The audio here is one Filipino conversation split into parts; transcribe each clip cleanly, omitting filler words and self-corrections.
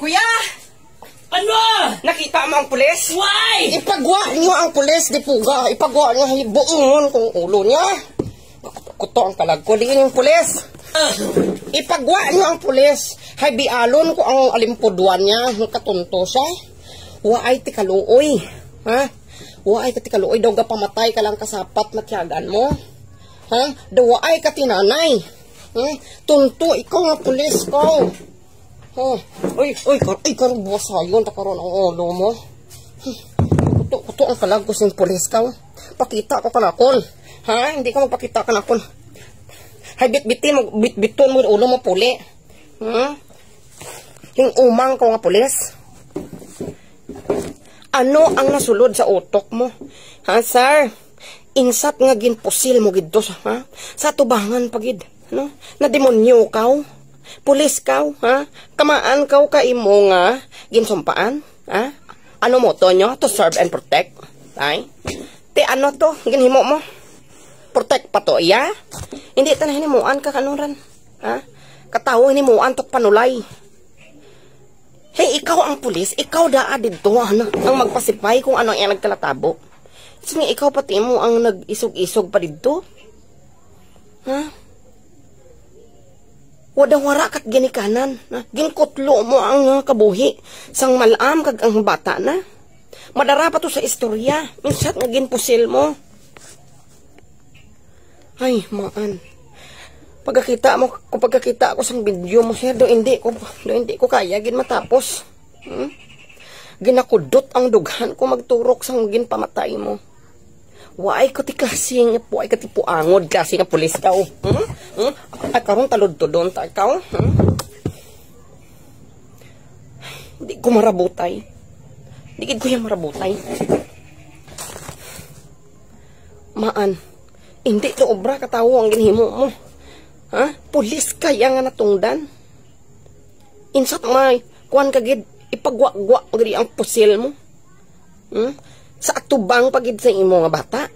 Kuya! Ano? Nakita mo ang pulis? Why? Ipagwa niyo ang pulis, di puga. Ipagwa niyo, hibuon kung ulo niya. Kuto ang kalag ko, di yung pulis. Ipagwa niyo ang pulis. Hay bialon ko ang alimpudwan niya. Katunto siya. Waay ti kaluoy. Ha? Waay ka ti kaluoy. Daw ga pamatay ka lang kasapat na tiyagan mo. Ha? Daw waay ka tinanay. Tunto, ikaw nga pulis ko. Ay, karong buwas hayon, takaroon ang ulo mo. Kuto ang kalag ko siyang pulis ka. Pakita ko kanakon. Ha? Hindi ka magpakita kanakon. Hay, bitbiton mo ulo mo puli. Yung umang ko nga pulis. Ano ang nasulod sa utok mo? Ha, sir? Insat nga ginpusil mo gid ha? Sa tubangan pagid. No? Na demonyo kaw. Pulis kaw, ha? Kamaan kaw ka imo nga ginsumpaan, ha? Ano mo to nyo? To serve and protect, ay? Ti ano to? Ginhimo mo? Protect pa to, iya? Hindi ta na hinimuan ka kanuran, ha? Katawo hinimuan to panulay. Hey, ikaw ang pulis, ikaw daa dito, ano? Ang magpasipay kung ano ang nagkalatabo. Sige, ikaw pati mo ang nag-isog-isog pa dito. Ha? Wada-wara kat ginikanan. Ginkutlo mo ang kabuhi. Sang malam kag ang bata na. Madara pa to sa istorya. Minsat nga ginpusil mo. Ay, maan. Pagkakita mo, kung pagkakita ako sang video mo, sir, do hindi ko kaya gin matapos. Ginakudot ang dughan ko magturok sang ginpamatay mo. Waay ko ti klaseng, waay ka ti puangod, klase nga pulis ka, Ay, karon talod to doon ta ikaw, Hindi ko marabutay. Hindi ko yung marabutay. Maan, hindi to obra katawo ang ginhimo mo. Ha? Pulis kaya nga natungdan. Insat may, kuhan kagid, ipagwa-gwa gari ang pusil mo. Sa atubang pagid sa imo nga bata.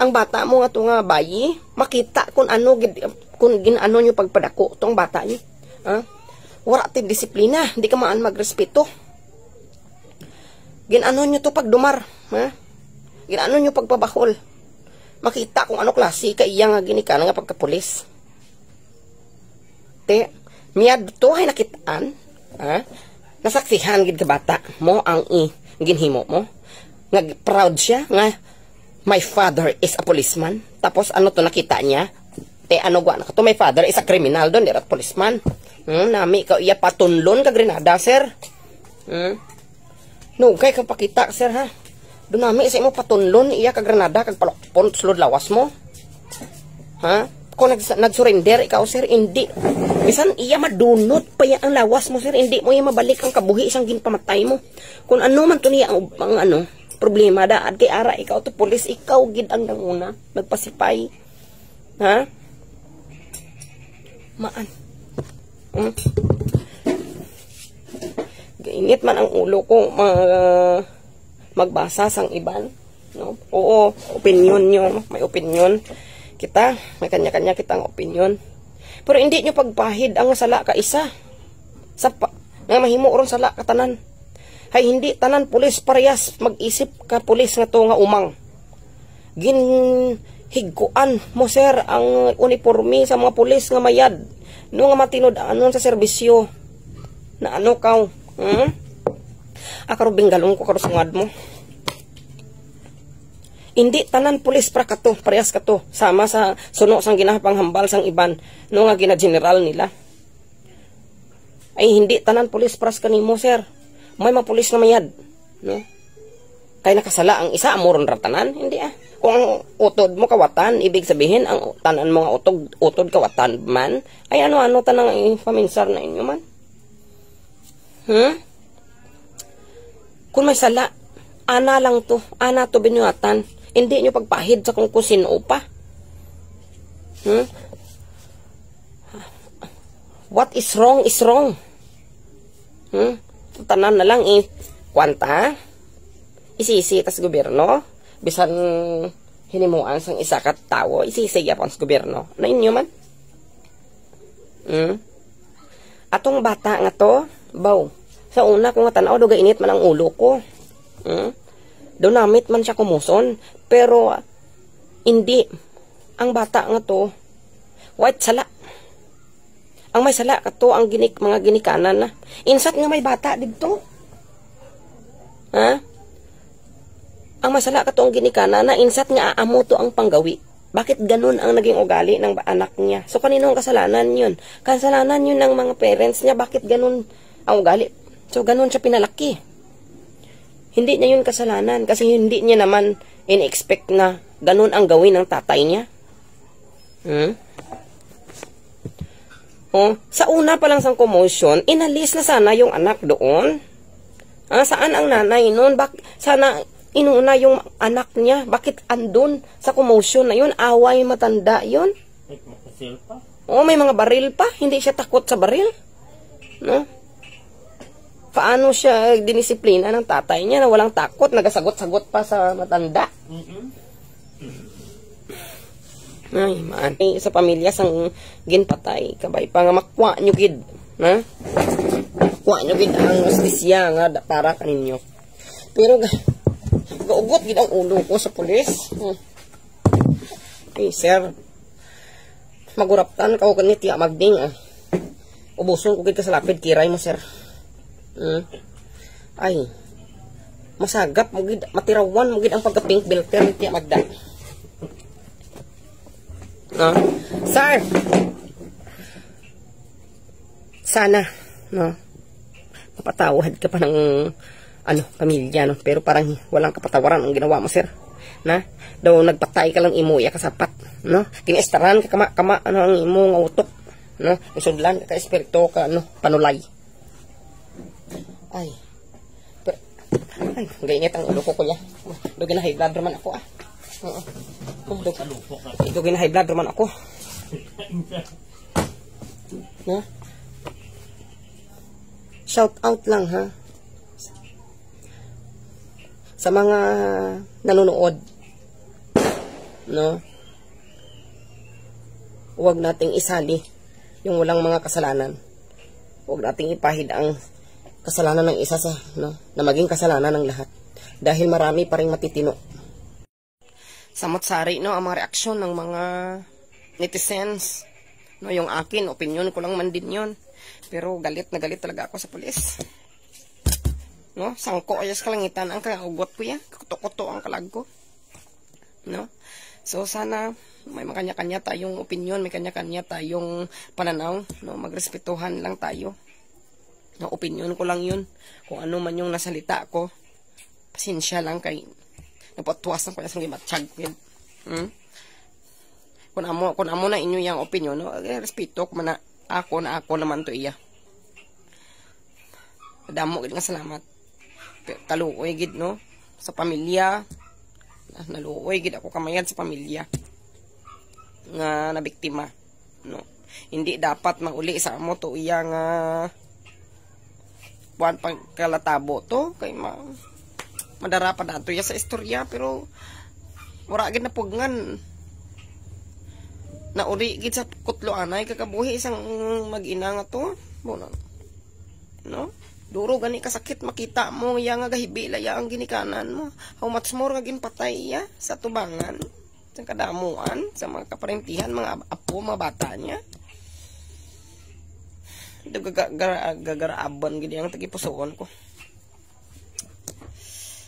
Ang bata mo nga to nga bayi, makita kung ano kung ginano nyo pagpadako tong bata ni. Ha? Wala ti disiplina, hindi ka maan magrespeto. Ginano nyo to pagdumar, ha? Ginano nyo pagpabakol. Makita kung ano klase ka iya nga ginika nga pagkapulis. Te, miyad to ay nakitaan, ha? Nasaksihan gid ka bata mo ang ginhimo mo. Nga proud siya nga my father is a policeman. Tapos ano to nakita niya? Te ano gwa na to, my father is a criminal don, dira policeman. Nami ka iya patunlon ka Grenada, sir. No, kay ka pakita, sir, ha. Do nami sa imo patunlon iya ka Grenada kag palokpon sulod lawas mo. Ha? Kung nagsurrender ikaw, sir, hindi. Bisan iya madunot pa iya ang lawas mo, sir, hindi mo iya mabalik ang kabuhi isang ginpamatay mo. Kung ano man to niya ang ano problema da at kay ara ikaw to pulis, ikaw gid ang nanguna nagpasipay, ha? Maan. Gainit man ang ulo ko magbasa sang iban, no? Oo, opinion nyo, may opinion kita, may kanya-kanya kitang opinion, pero hindi nyo pagpahid ang sala ka isa sa nga mahimo ron sala katanan. Hay hindi tanan pulis parehas mag-isip ka pulis nga to nga umang. Ginhiguan mo, sir, ang uniforme sa mga pulis nga mayad. No nga matinod-anon sa serbisyo. Na ano kaw? Akaro binggalong ko karusungad mo. Hindi tanan pulis para kato, parehas kato. Sama sa suno sang ginahapang hambal sang iban. No nga gina-general nila. Ay hindi tanan pulis paras kanimo, sir. May mga pulis na mayad, no? Kaya nakasala ang isa, amuron ratanan, hindi Kung ang utod mo kawatan, ibig sabihin, ang tanan mo nga utod kawatan man, ay ano-ano tanang paminsar na inyo man. Kung may sala, ana lang to, ana to binuatan, hindi nyo pagpahid sa kung sino pa. What is wrong is wrong. Tanan na lang kwanta, isisi tas gobyerno, bisan hinimuan sang isa kat tawo, isisi yapon sa gobyerno. Na inyo man. Atong bata nga to, Baw. Sa una ko nga tanaw, doga init man ang ulo ko. Do namit man siya kumuson. Pero, hindi. Ang bata nga to, white sala. Ang may sala ka to, ang mga ginikanan na. Insat nga may bata dito. Ha? Ang masala ka to, ang ginikanan na, insat nga aamo to ang panggawi. Bakit ganun ang naging ugali ng anak niya? So, kanino ang kasalanan yun? Kasalanan yun ng mga parents niya. Bakit ganun ang ugali? So, ganun siya pinalaki. Hindi niya yun kasalanan kasi hindi niya naman in-expect na ganun ang gawin ng tatay niya. Sa una pa lang sa commotion, inalis na sana yung anak doon. Saan ang nanay noon? Sana inuna yung anak niya. Bakit andun sa commotion na yun? Away matanda yun. May mga baril pa. Hindi siya takot sa baril. No? Paano siya dinisiplina ng tatay niya na walang takot, nagasagot-sagot pa sa matanda? Ay, man. Sa pamilya sang ginpatay, kabay pa nga makwa nyo gid. Ha? Makwa nyo gid ang hostisya nga para kaninyo. Pero, gaugot gid ang ulo ko sa pulis. Sir, maguraptan ka ko kaniti magding. Ubuson ko gid ka sa lapid, kiray mo, sir. Ay, masagap mo gid, matirawan mo gid ang pagka-pink belter ni Tia Magda. Sir, sana, no, mapatawad ka pa ng pamilya, no, pero parang walang kapatawaran ang ginawa mo, sir. Na, daw nagpatay ka lang imuya kasapat, no, kiniestaran ka kama ang imo nga utok, no, isudlan ka espiritu ka, panulay. Ay, gainit ang ulo ko, kuya. Dugin na high blood naman ako, Dugin na high blood naman ako. Shout out lang, ha? Sa mga nanonood, no? Huwag nating isali yung walang mga kasalanan. Huwag nating ipahid ang kasalanan ng isa na maging kasalanan ng lahat. Dahil marami pa ring matitino. Samot-sari, no, ang mga reaksyon ng mga netizens. No, yung akin, opinion ko lang man din yun. Pero galit na galit talaga ako sa pulis. No, sangko ayos kalangitan ang kaugot ko yan. Kuto-kuto ang kalag ko. No? So, sana may kanya-kanya tayong opinion, may kanya-kanya tayong pananaw. No? Magrespetuhan lang tayo. Na opinion ko lang yun. Kung ano man yung nasalita ko, pasensya lang kay napatuwas ng kanya sa gimatsyag. Kung amo na inyo yung opinion, no? Respeto ko man na ako naman to iya. Damo gid nga salamat. Kaluoy gid, no, sa pamilya. Naluoy gid ako kamayan sa pamilya nga nabiktima, no. Hindi dapat mauli sa amo to iya nga buwan pagkalatabo to kay madara pa dato ya sa istorya, pero wala gid na pugngan na uri gid sa kutlo anay kakabuhi isang mag-ina nga to, no. Duro gani kasakit makita mo ya nga gahibi laya ang ginikanan mo. How much more nga ginpatay ya sa tubangan, sa kadamuan, sa mga kaparentihan, mga apo, mga bata niya. Gagaraaban gid ang tagipusoon ko.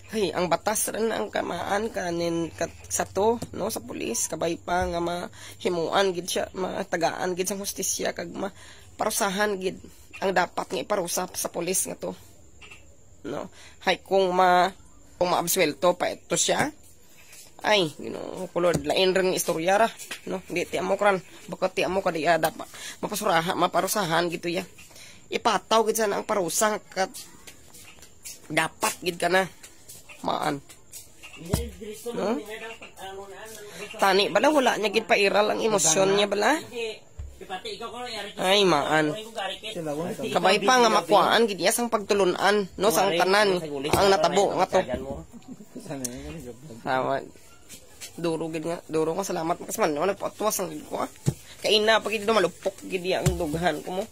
Hey, ang batas rin ang kamaan kanin sa to, no, sa pulis kabay pa nga mahimuan gid siya, matagaan gid sa hustisya kag parusahan gid ang dapat nga iparusa sa pulis nga to, no. Hay kung maabsuelto pa ito siya, ay kulod lain ring istorya ra, no. Di ti amo kran baka ti amo kadi dapat maparusahan gito ya. Ipataw gid sana ang parusa kat dapat gid kana maan, no? Tani bala wala niya gid pairal ang emosyon niya bala. Ay maan. Kabay pa nga makuhaan gid iya sang pagtulunan, no, sang tanan ang natabo nga to. Duro gid nga, duro nga salamat kasi man nagpatuwas ang gid ko. Kay na pag gid malupok gid ang dughan ko mo.